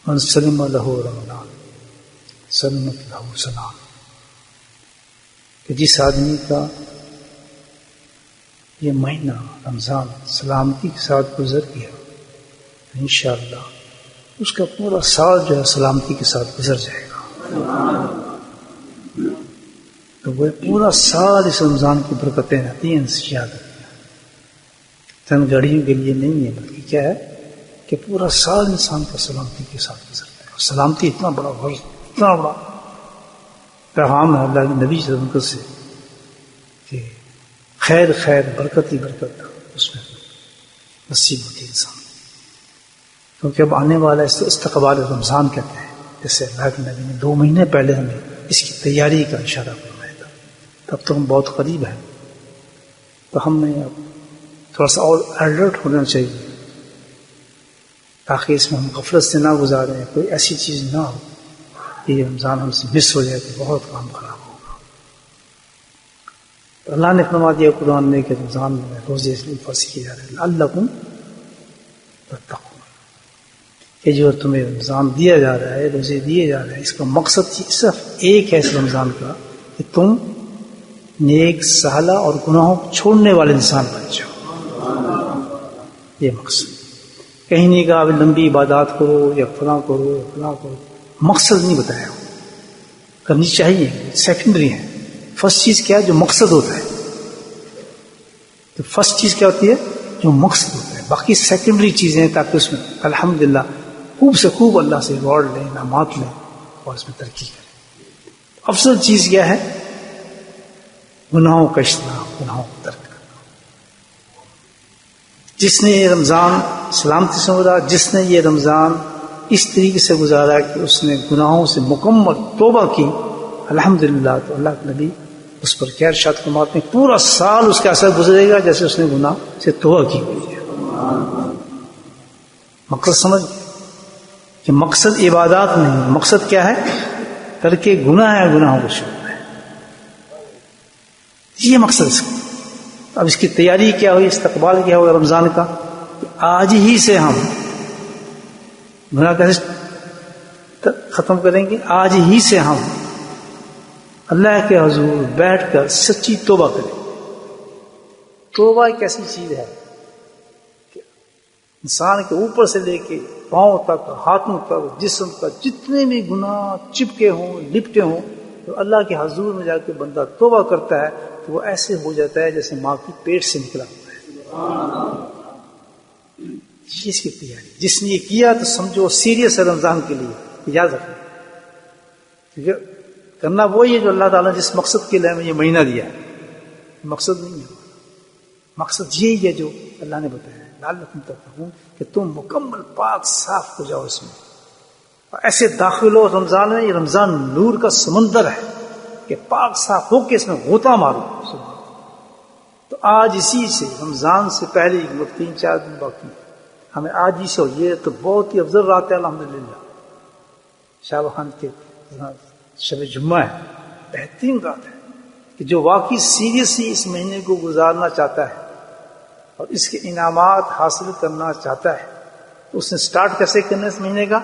من سلم لہ رمضان سلمت لہ سنان، کہ جس آدمی کا یہ مہینہ رمضان سلامتی کے ساتھ گزر گیا، انشاءاللہ اس کا پورا سال جو ہے سلامتی کے ساتھ گزر جائے گا. تو وہ پورا سال اس رمضان کی برکتیں رہتی ہیں، اس یاد رکھیں. چند گھڑیوں کے لیے نہیں ہے، بلکہ کیا ہے کہ پورا سال انسان کا سلامتی کے ساتھ گزرتا ہے. اور سلامتی اتنا بڑا غرض، اتنا بڑا پیغام ہے اللہ کے نبی صلی اللہ علیہ وسلم سے کہ خیر خیر برکت ہی برکت اس میں نصیب ہوتی ہے انسان. کیونکہ اب آنے والا استقبال رمضان کہتے ہیں، جیسے اللہ کے نبی نے 2 مہینے پہلے ہمیں اس کی تیاری کا اشارہ فرمایا تھا. تب تو ہم بہت قریب ہیں، تو ہم نے اب تھوڑا سا اور الرٹ ہونا چاہیے تاکہ اس میں ہم غفلت سے نہ گزاریں. کوئی ایسی چیز نہ ہو کہ یہ رمضان ہم سے مس ہو جائے تو بہت کام خراب ہوگا. تو اللہ نے فرما دیا قرآن میں کہ رمضان میں روزے اس لیے فرض کیے جا رہے ہیں لعلکم تتقون، کہ جو تمہیں رمضان دیا جا رہا ہے، روزے دیے جا رہے ہیں، اس کا مقصد صرف ایک ہے اس رمضان کا کہ تم نیک سہلہ اور گناہوں کو چھوڑنے والے انسان بن جاؤ. یہ مقصد. کہیں نہیں کہا لمبی عبادات کرو یا فلاں کرو یا فلاں کرو، مقصد نہیں بتایا. کرنی چاہیے، سیکنڈری ہے. فرسٹ چیز کیا ہے؟ جو مقصد ہوتا ہے. تو فرسٹ چیز کیا ہوتی ہے؟ جو مقصد ہوتا ہے. باقی سیکنڈری چیزیں تاکہ اس میں الحمدللہ خوب سے خوب اللہ سے ریوارڈ لیں، انعامات لیں اور اس میں ترقی کریں. افضل چیز کیا ہے؟ گناہوں کا اجتناب، گناہوں کو ترک کرنا. جس نے یہ رمضان سلامتی سے گزارا، جس نے یہ رمضان اس طریقے سے گزارا کہ اس نے گناہوں سے مکمل توبہ کی، الحمدللہ، تو اللہ کے نبی اس پر کیا ارشاد فرماتے ہیں، پورا سال اس کا اثر گزرے گا جیسے اس نے گناہ سے توبہ کی ہوئی ہے. مقصد سمجھ کہ مقصد عبادات نہیں، مقصد کیا ہے؟ ترک گناہ ہے، گناہوں کو چھوڑنا ہے. یہ مقصد اس کا. اب اس کی تیاری کیا ہوئی، استقبال کیا ہوگا رمضان کا، کہ آج ہی سے ہم گناہ کیسے ختم کریں گے؟ آج ہی سے ہم اللہ کے حضور بیٹھ کر سچی توبہ کریں. توبہ ایک ایسی چیز ہے کہ انسان کے اوپر سے لے کے پاؤں تک، ہاتھوں تک، جسم تک جتنے بھی گناہ چپکے ہوں، لپٹے ہوں، تو اللہ کے حضور میں جا کے بندہ توبہ کرتا ہے تو وہ ایسے ہو جاتا ہے جیسے ماں کی پیٹ سے نکلا ہوا ہے. یہ اس کی تیاری. جس نے یہ کیا تو سمجھو سیریس ہے رمضان کے لیے. یاد رکھنا، کیونکہ کرنا وہی ہے جو اللہ تعالیٰ نے جس مقصد کے لیے ہمیں یہ مہینہ دیا ہے. مقصد نہیں ہے، مقصد یہی ہے جو اللہ نے بتایا ہے لعلکم تتقون، کہ تم مکمل پاک صاف ہو جاؤ اس میں. ایسے داخل ہو رمضان میں. یہ رمضان نور کا سمندر ہے کہ پاک صاف ہو کے اس میں غوطہ مارو. تو آج اسی سے رمضان سے پہلے 3-4 دن باقی ہمیں آج ہی سے ہو. یہ تو بہت ہی افضل رات ہے الحمدللہ. شعبان کے شب جمعہ ہے، بہترین رات ہے کہ جو واقعی سیریسلی اس مہینے کو گزارنا چاہتا ہے اور اس کے انعامات حاصل کرنا چاہتا ہے تو اس نے سٹارٹ کیسے کرنا اس مہینے کا؟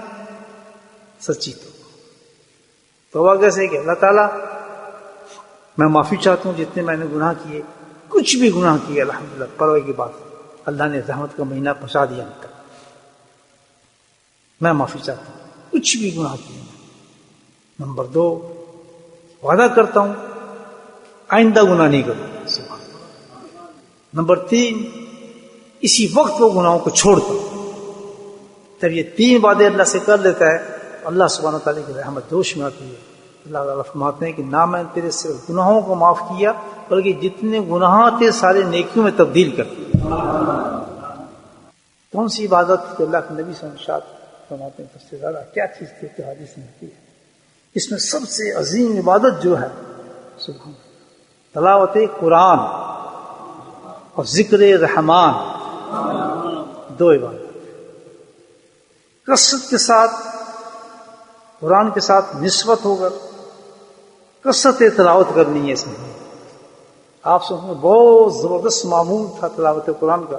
سچی توبہ کیسے کہ اللہ تعالیٰ میں معافی چاہتا ہوں جتنے میں نے گناہ کیے، کچھ بھی گناہ کیے الحمدللہ پرواہ کی بات، اللہ نے رحمت کا مہینہ پہنچا دیا ہم تک. میں معافی چاہتا ہوں کچھ بھی گناہ کیے. نمبر 2، وعدہ کرتا ہوں آئندہ گناہ نہیں کروں. نمبر 3، اسی وقت وہ گناہوں کو چھوڑتا ہوں. جب یہ 3 وعدے اللہ سے کر لیتا ہے اللہ سبحانہ تعالیٰ کی رحمت جوش میں آتی ہے. اللہ تعالیٰ فرماتے ہیں کہ نہ میں تیرے صرف گناہوں کو معاف کیا بلکہ جتنے گناہ تھے سارے نیکیوں میں تبدیل کر دیا. کون سی عبادت کہ اللہ کے نبی صلی اللہ علیہ وسلم فرماتے ہیں سب سے زیادہ کیا چیز تھی کہ حدیث میں ہوتی ہے؟ اس میں سب سے عظیم عبادت جو ہے سبحان تلاوت قرآن اور ذکر رحمان. 2 عبادت کثرت کے ساتھ قرآن کے ساتھ نسبت ہو کر کثرت تلاوت کرنی ہے. اس میں آپ سب میں بہت زبردست معمول تھا تلاوت قرآن کا.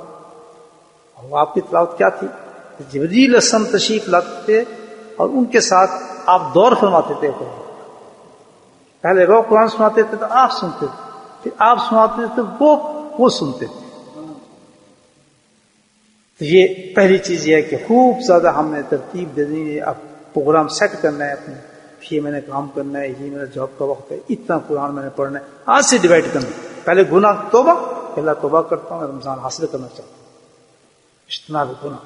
اور آپ کی تلاوت کیا تھی؟ جبریل السلام تشریف لاتے اور ان کے ساتھ آپ دور فرماتے تھے. پہلے وہ قرآن سناتے تھے تو آپ سنتے تھے، پھر آپ سناتے تھے تو وہ سنتے تھے. تو یہ پہلی چیز یہ ہے کہ خوب زیادہ ہم نے ترتیب دینی ہے، اب پروگرام سیٹ کرنا ہے اپنے، یہ میں نے کام کرنا ہے، یہ میرا جاب کا وقت ہے، اتنا قرآن میں نے پڑھنا ہے. آج سے ڈیوائڈ کرنا. پہلے گناہ توبہ، اللہ توبہ کرتا ہوں، رمضان حاصل کرنا چاہتا ہوں. اجتناب گناہ،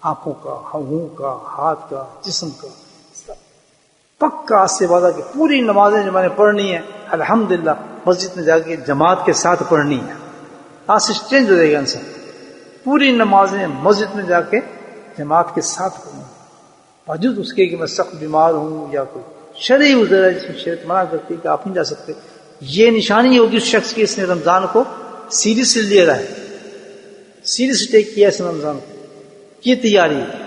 آنکھوں کا، منہ کا، ہاتھ کا، جسم کا، پکا آج سے وعدہ کہ پوری نمازیں جو میں نے پڑھنی ہے الحمدللہ مسجد میں جا کے جماعت کے ساتھ پڑھنی ہے. آج سے چینج ہو جائے گا انسان. پوری نمازیں مسجد میں جا کے جماعت کے ساتھ پڑھنی ہے، باوجود اس کے کہ میں سخت بیمار ہوں یا کوئی شرعی عذر ہے جس میں شریعت منع کرتی ہے کہ آپ نہیں جا سکتے. یہ نشانی ہوگی اس شخص کی اس نے رمضان کو سیریسلی لے رہا ہے، سیریس ٹیک کیا اس نے رمضان کو، یہ تیاری ہے.